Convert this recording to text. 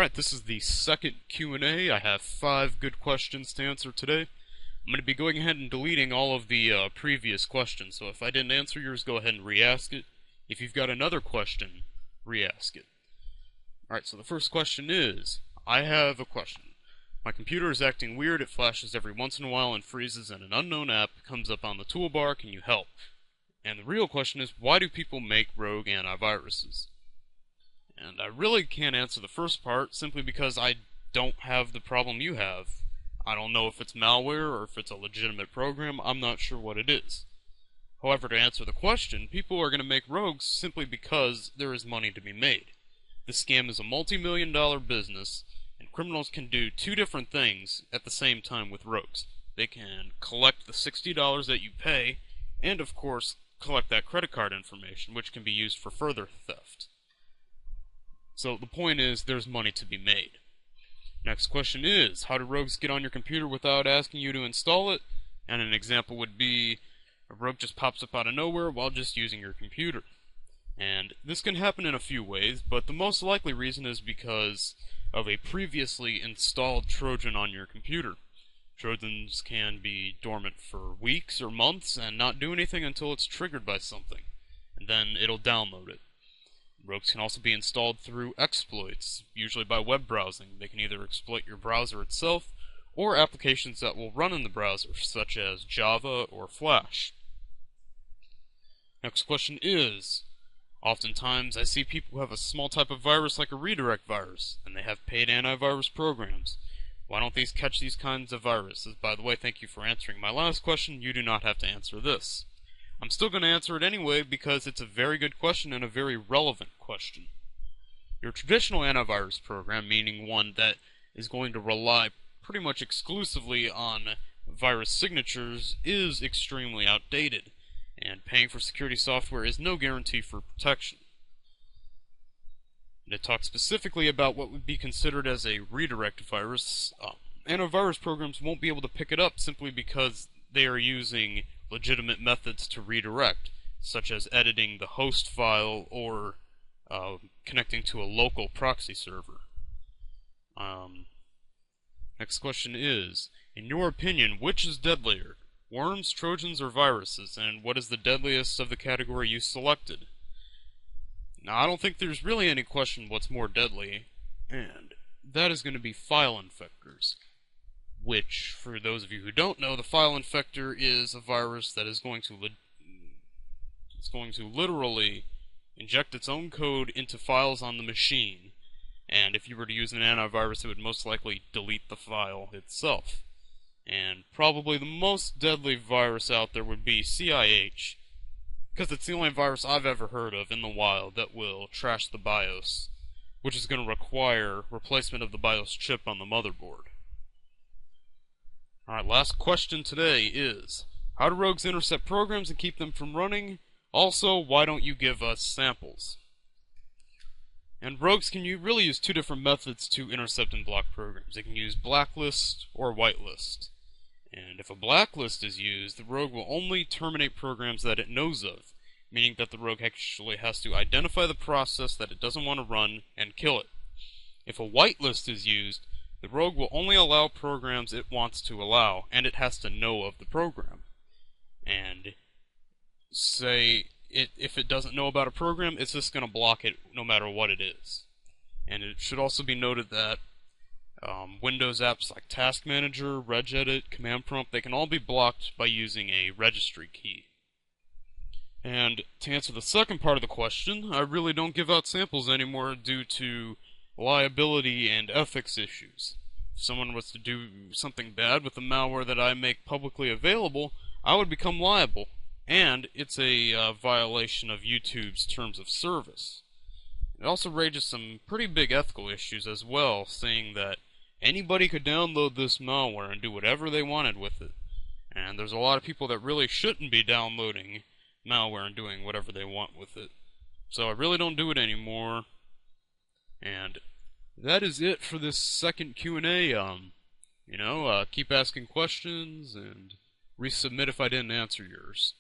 Alright, this is the second Q&A. I have 5 good questions to answer today. I'm going to be going ahead and deleting all of the previous questions, so if I didn't answer yours, go ahead and re-ask it. If you've got another question, re-ask it. Alright, so the first question is, I have a question. My computer is acting weird, it flashes every once in a while and freezes, and an unknown app comes up on the toolbar. Can you help? And the real question is, why do people make rogue antiviruses? And I really can't answer the first part simply because I don't have the problem you have. I don't know if it's malware or if it's a legitimate program. I'm not sure what it is. However, to answer the question, people are going to make rogues simply because there is money to be made. This scam is a multi-million-dollar business, and criminals can do 2 different things at the same time with rogues. They can collect the $60 that you pay, and of course, collect that credit card information, which can be used for further theft. So the point is, there's money to be made. Next question is, how do rogues get on your computer without asking you to install it? And an example would be, a rogue just pops up out of nowhere while just using your computer. And this can happen in a few ways, but the most likely reason is because of a previously installed Trojan on your computer. Trojans can be dormant for weeks or months and not do anything until it's triggered by something, and then it'll download it. Rogues can also be installed through exploits, usually by web browsing. They can either exploit your browser itself, or applications that will run in the browser, such as Java or Flash. Next question is, oftentimes I see people who have a small type of virus like a redirect virus, and they have paid antivirus programs. Why don't these catch these kinds of viruses? By the way, thank you for answering my last question. You do not have to answer this. I'm still going to answer it anyway because it's a very good question and a very relevant question. Your traditional antivirus program, meaning one that is going to rely pretty much exclusively on virus signatures, is extremely outdated, and paying for security software is no guarantee for protection. And to talk specifically about what would be considered as a redirect virus, antivirus programs won't be able to pick it up simply because they are using legitimate methods to redirect, such as editing the host file or connecting to a local proxy server. Next question is, in your opinion, which is deadlier, worms, Trojans, or viruses, and what is the deadliest of the category you selected? Now, I don't think there's really any question what's more deadly, and that is going to be file infectors. Which, for those of you who don't know, the file infector is a virus that is going to literally inject its own code into files on the machine, and if you were to use an antivirus, it would most likely delete the file itself. And probably the most deadly virus out there would be CIH, because it's the only virus I've ever heard of in the wild that will trash the BIOS, which is going to require replacement of the BIOS chip on the motherboard. Alright, last question today is, how do rogues intercept programs and keep them from running? Also, why don't you give us samples? And rogues can really use 2 different methods to intercept and block programs. They can use blacklist or whitelist. And if a blacklist is used, the rogue will only terminate programs that it knows of, meaning that the rogue actually has to identify the process that it doesn't want to run and kill it. If a whitelist is used, the rogue will only allow programs it wants to allow, and it has to know of the program. And say, if it doesn't know about a program, it's just going to block it no matter what it is. And it should also be noted that Windows apps like Task Manager, regedit, Command Prompt, they can all be blocked by using a registry key. And to answer the second part of the question, I really don't give out samples anymore due to liability and ethics issues. If someone was to do something bad with the malware that I make publicly available, I would become liable, and it's a violation of YouTube's terms of service. It also raises some pretty big ethical issues as well, saying that anybody could download this malware and do whatever they wanted with it. And there's a lot of people that really shouldn't be downloading malware and doing whatever they want with it. So I really don't do it anymore. And that is it for this second Q&A. Keep asking questions and resubmit if I didn't answer yours.